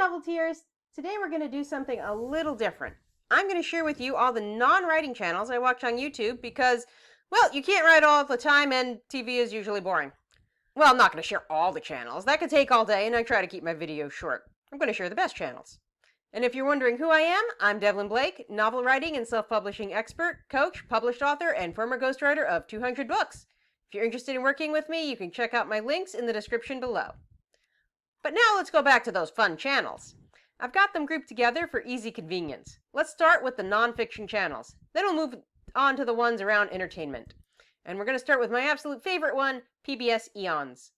Novelteers! Today we're going to do something a little different. I'm going to share with you all the non-writing channels I watch on YouTube because, well, you can't write all the time and TV is usually boring. Well, I'm not going to share all the channels. That could take all day and I try to keep my videos short. I'm going to share the best channels. And if you're wondering who I am, I'm Devlin Blake, novel writing and self-publishing expert, coach, published author, and former ghostwriter of 200 books. If you're interested in working with me, you can check out my links in the description below. But now let's go back to those fun channels. I've got them grouped together for easy convenience. Let's start with the non-fiction channels. Then we'll move on to the ones around entertainment. And we're going to start with my absolute favorite one, PBS Eons.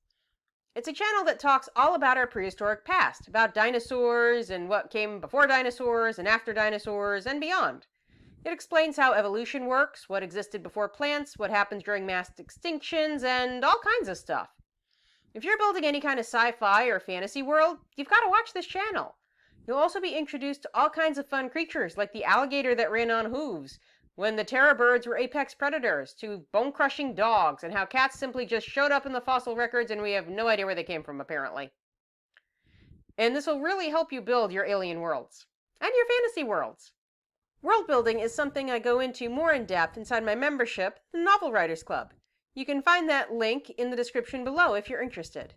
It's a channel that talks all about our prehistoric past, about dinosaurs and what came before dinosaurs and after dinosaurs and beyond. It explains how evolution works, what existed before plants, what happens during mass extinctions, and all kinds of stuff. If you're building any kind of sci-fi or fantasy world, you've got to watch this channel. You'll also be introduced to all kinds of fun creatures, like the alligator that ran on hooves, when the terror birds were apex predators, to bone-crushing dogs, and how cats simply just showed up in the fossil records and we have no idea where they came from, apparently. And this will really help you build your alien worlds, and your fantasy worlds. World building is something I go into more in depth inside my membership, the Novel Writers Club. You can find that link in the description below if you're interested.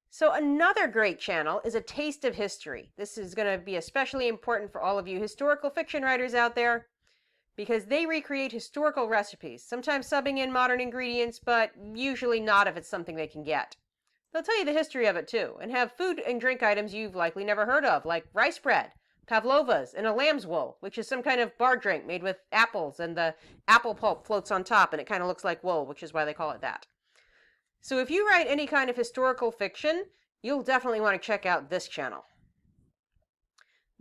So another great channel is A Taste of History. This is going to be especially important for all of you historical fiction writers out there because they recreate historical recipes, sometimes subbing in modern ingredients, but usually not if it's something they can get. They'll tell you the history of it too, and have food and drink items you've likely never heard of, like rice bread, pavlovas, and a lamb's wool, which is some kind of bar drink made with apples, and the apple pulp floats on top, and it kind of looks like wool, which is why they call it that. So if you write any kind of historical fiction, you'll definitely want to check out this channel.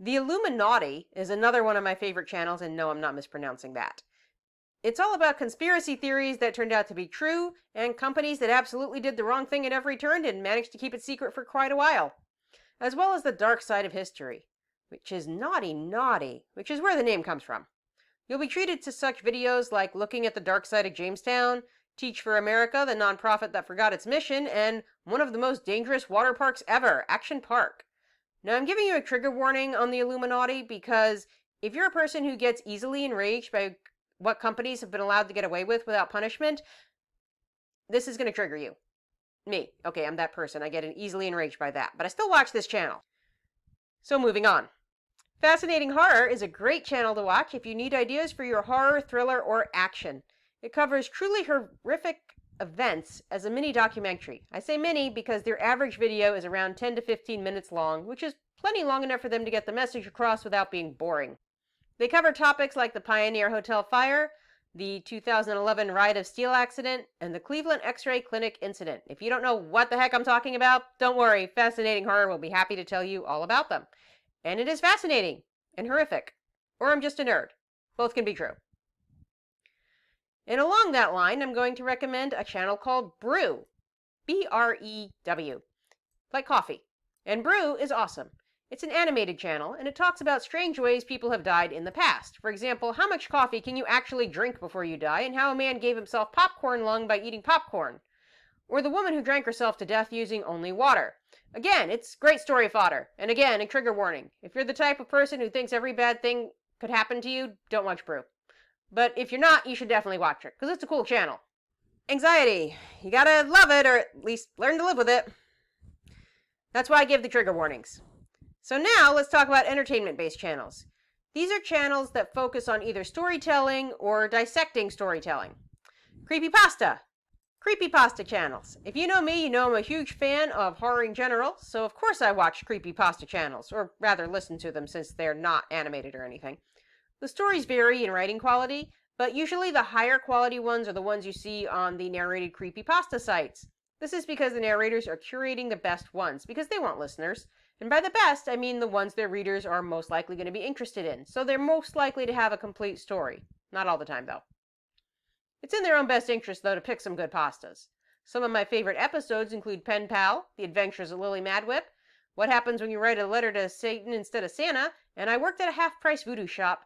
The Illuminati is another one of my favorite channels, and no, I'm not mispronouncing that. It's all about conspiracy theories that turned out to be true, and companies that absolutely did the wrong thing at every turn and managed to keep it secret for quite a while, as well as the dark side of history, which is naughty, which is where the name comes from. You'll be treated to such videos like Looking at the Dark Side of Jamestown, Teach for America, the nonprofit that forgot its mission, and one of the most dangerous water parks ever, Action Park. Now, I'm giving you a trigger warning on the Illuminati because if you're a person who gets easily enraged by what companies have been allowed to get away with without punishment, this is going to trigger you. Me. Okay, I'm that person. I get easily enraged by that, but I still watch this channel. So moving on. Fascinating Horror is a great channel to watch if you need ideas for your horror, thriller, or action. It covers truly horrific events as a mini documentary. I say mini because their average video is around 10 to 15 minutes long, which is plenty long enough for them to get the message across without being boring. They cover topics like the Pioneer Hotel fire, the 2011 Ride of Steel accident, and the Cleveland X-ray Clinic incident. If you don't know what the heck I'm talking about, don't worry, Fascinating Horror will be happy to tell you all about them. And it is fascinating and horrific. Or I'm just a nerd. Both can be true. And along that line, I'm going to recommend a channel called Brew. B-R-E-W. Like coffee. And Brew is awesome. It's an animated channel, and it talks about strange ways people have died in the past. For example, how much coffee can you actually drink before you die, and how a man gave himself popcorn lung by eating popcorn. Or the woman who drank herself to death using only water. Again, it's great story fodder. And again, a trigger warning. If you're the type of person who thinks every bad thing could happen to you, don't watch Brew. But if you're not, you should definitely watch it, because it's a cool channel. Anxiety. You gotta love it, or at least learn to live with it. That's why I give the trigger warnings. So now, let's talk about entertainment-based channels. These are channels that focus on either storytelling or dissecting storytelling. Creepypasta. Creepypasta channels. If you know me, you know I'm a huge fan of horror in general, so of course I watch creepypasta channels, or rather listen to them since they're not animated or anything. The stories vary in writing quality, but usually the higher quality ones are the ones you see on the narrated creepypasta sites. This is because the narrators are curating the best ones, because they want listeners. And by the best, I mean the ones their readers are most likely going to be interested in, so they're most likely to have a complete story. Not all the time, though. It's in their own best interest, though, to pick some good pastas. Some of my favorite episodes include Pen Pal, The Adventures of Lily Madwhip, What Happens When You Write a Letter to Satan Instead of Santa, and I Worked at a Half-Price Voodoo Shop.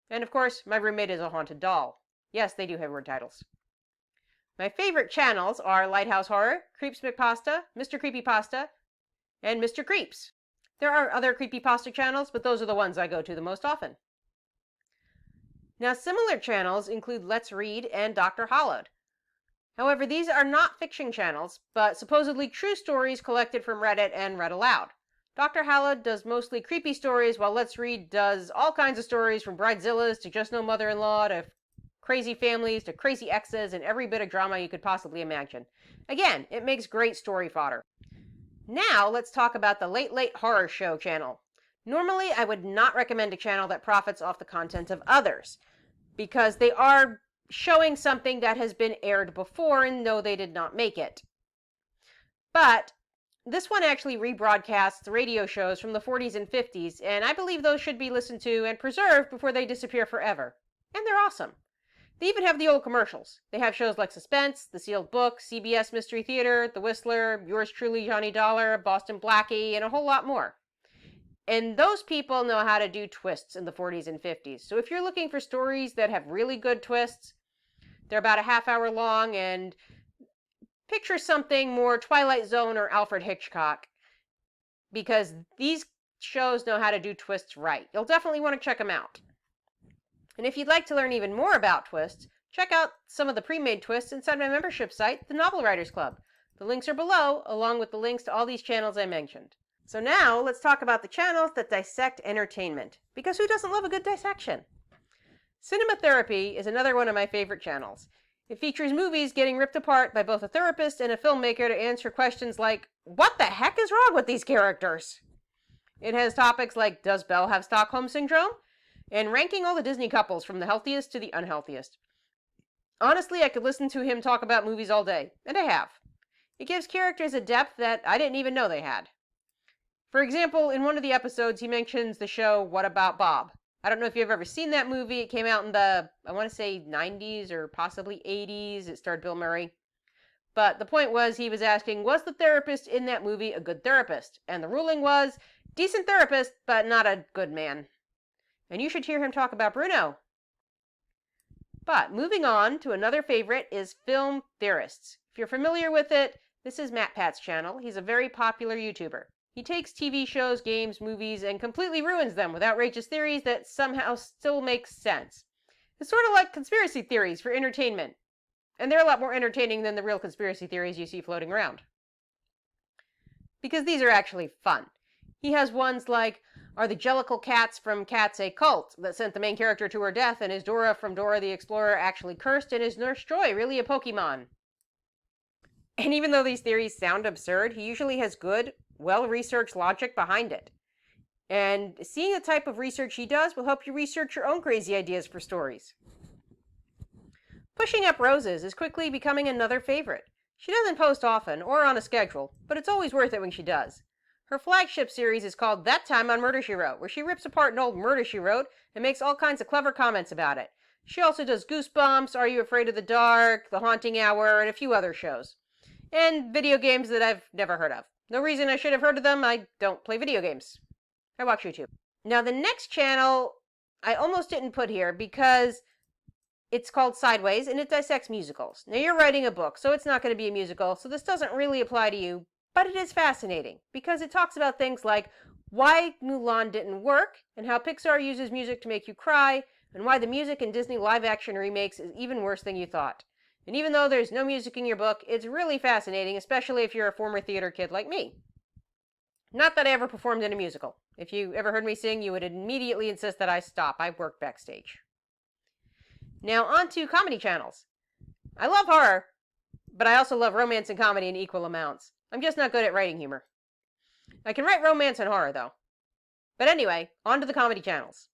And of course, My Roommate is a Haunted Doll. Yes, they do have word titles. My favorite channels are Lighthouse Horror, Creeps McPasta, Mr. Creepypasta, and Mr. Creeps. There are other creepypasta channels, but those are the ones I go to the most often. Now, similar channels include Let's Read and Dr. Hollowed. However, these are not fiction channels, but supposedly true stories collected from Reddit and read aloud. Dr. Hollowed does mostly creepy stories, while Let's Read does all kinds of stories from bridezillas to just no mother-in-law to crazy families to crazy exes and every bit of drama you could possibly imagine. Again, it makes great story fodder. Now, let's talk about the Late Late Horror Show channel. Normally, I would not recommend a channel that profits off the content of others, because they are showing something that has been aired before and no, they did not make it. But this one actually rebroadcasts radio shows from the 40s and 50s, and I believe those should be listened to and preserved before they disappear forever. And they're awesome. They even have the old commercials. They have shows like Suspense, The Sealed Book, CBS Mystery Theater, The Whistler, Yours Truly, Johnny Dollar, Boston Blackie, and a whole lot more. And those people know how to do twists in the 40s and 50s. So if you're looking for stories that have really good twists, they're about a half hour long, and picture something more Twilight Zone or Alfred Hitchcock, because these shows know how to do twists right. You'll definitely want to check them out. And if you'd like to learn even more about twists, check out some of the pre-made twists inside my membership site, the Novel Writers Club. The links are below, along with the links to all these channels I mentioned. So now, let's talk about the channels that dissect entertainment, because who doesn't love a good dissection? Cinema Therapy is another one of my favorite channels. It features movies getting ripped apart by both a therapist and a filmmaker to answer questions like, what the heck is wrong with these characters? It has topics like, does Belle have Stockholm Syndrome? And ranking all the Disney couples from the healthiest to the unhealthiest. Honestly, I could listen to him talk about movies all day, and I have. It gives characters a depth that I didn't even know they had. For example, in one of the episodes, he mentions the show What About Bob? I don't know if you've ever seen that movie. It came out in the, I want to say 90s or possibly 80s. It starred Bill Murray. But the point was, he was asking, was the therapist in that movie a good therapist? And the ruling was, decent therapist, but not a good man. And you should hear him talk about Bruno. But moving on to another favorite is Film Theorists. If you're familiar with it, this is Matt Pat's channel. He's a very popular YouTuber. He takes TV shows, games, movies, and completely ruins them with outrageous theories that somehow still make sense. It's sort of like conspiracy theories for entertainment. And they're a lot more entertaining than the real conspiracy theories you see floating around. Because these are actually fun. He has ones like, are the Jellicle cats from Cats a cult that sent the main character to her death, and is Dora from Dora the Explorer actually cursed, and is Nurse Joy really a Pokemon? And even though these theories sound absurd, he usually has good, well-researched logic behind it. And seeing the type of research he does will help you research your own crazy ideas for stories. Pushing Up Roses is quickly becoming another favorite. She doesn't post often or on a schedule, but it's always worth it when she does. Her flagship series is called That Time on Murder, She Wrote, where she rips apart an old murder she wrote and makes all kinds of clever comments about it. She also does Goosebumps, Are You Afraid of the Dark, The Haunting Hour, and a few other shows. And video games that I've never heard of. No reason I should have heard of them. I don't play video games. I watch YouTube. Now, the next channel I almost didn't put here because it's called Sideways and it dissects musicals. Now, you're writing a book, so it's not going to be a musical, so this doesn't really apply to you, but it is fascinating because it talks about things like why Mulan didn't work and how Pixar uses music to make you cry and why the music in Disney live-action remakes is even worse than you thought. And even though there's no music in your book, it's really fascinating, especially if you're a former theater kid like me. Not that I ever performed in a musical. If you ever heard me sing, you would immediately insist that I stop. I work backstage. Now on to comedy channels. I love horror, but I also love romance and comedy in equal amounts. I'm just not good at writing humor. I can write romance and horror, though. But anyway, on to the comedy channels.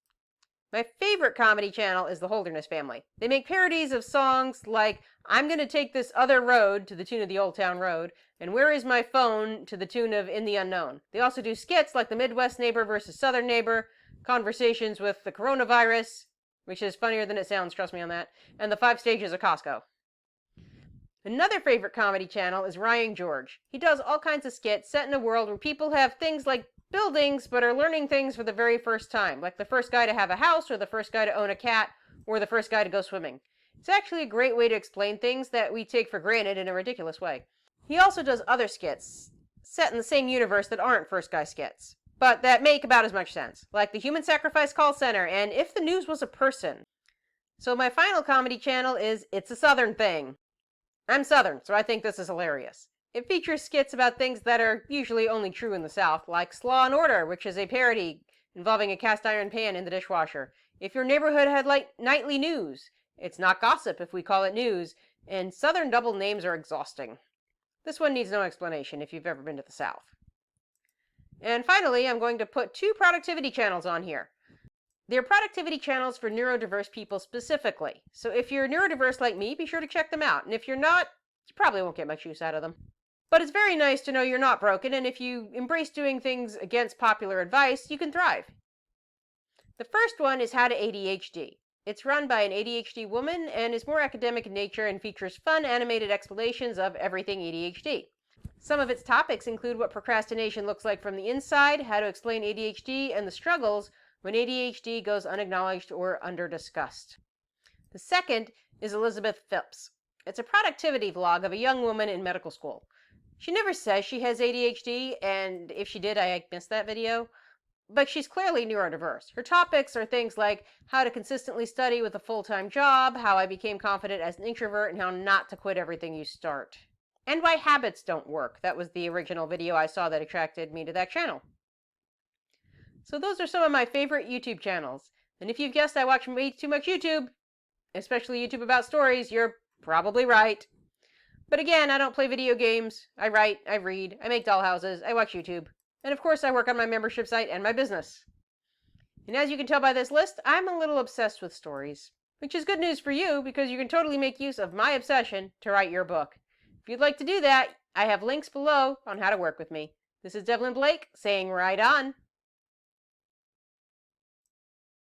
My favorite comedy channel is the Holderness Family. They make parodies of songs like I'm Gonna Take This Other Road to the tune of the Old Town Road, and Where Is My Phone to the tune of In the Unknown. They also do skits like the Midwest Neighbor versus Southern Neighbor, Conversations with the Coronavirus, which is funnier than it sounds, trust me on that, and the 5 Stages of Costco. Another favorite comedy channel is Ryan George. He does all kinds of skits set in a world where people have things like buildings but are learning things for the very first time, like the first guy to have a house or the first guy to own a cat or the first guy to go swimming. It's actually a great way to explain things that we take for granted in a ridiculous way. He also does other skits set in the same universe that aren't first guy skits. but that make about as much sense, like the Human Sacrifice Call Center and If the News Was a Person. So my final comedy channel is It's a Southern Thing. I'm Southern, so I think this is hilarious. It features skits about things that are usually only true in the South, like Slaw and Order, which is a parody involving a cast iron pan in the dishwasher. If your neighborhood had nightly news, it's not gossip if we call it news, and Southern double names are exhausting. This one needs no explanation if you've ever been to the South. And finally, I'm going to put 2 productivity channels on here. They're productivity channels for neurodiverse people specifically. So if you're neurodiverse like me, be sure to check them out. And if you're not, you probably won't get much use out of them. But it's very nice to know you're not broken, and if you embrace doing things against popular advice, you can thrive. The first one is How to ADHD. It's run by an ADHD woman and is more academic in nature and features fun animated explanations of everything ADHD. Some of its topics include what procrastination looks like from the inside, how to explain ADHD, and the struggles when ADHD goes unacknowledged or under-discussed. The second is Elizabeth Phipps. It's a productivity vlog of a young woman in medical school. She never says she has ADHD, and if she did, I missed that video. But she's clearly neurodiverse. Her topics are things like how to consistently study with a full-time job, how I became confident as an introvert, and how not to quit everything you start. And why habits don't work. That was the original video I saw that attracted me to that channel. So those are some of my favorite YouTube channels. And if you've guessed I watch way too much YouTube, especially YouTube about stories, you're probably right. But again, I don't play video games. I write, I read, I make dollhouses, I watch YouTube. And of course, I work on my membership site and my business. And as you can tell by this list, I'm a little obsessed with stories. Which is good news for you, because you can totally make use of my obsession to write your book. If you'd like to do that, I have links below on how to work with me. This is Devlin Blake, saying right on.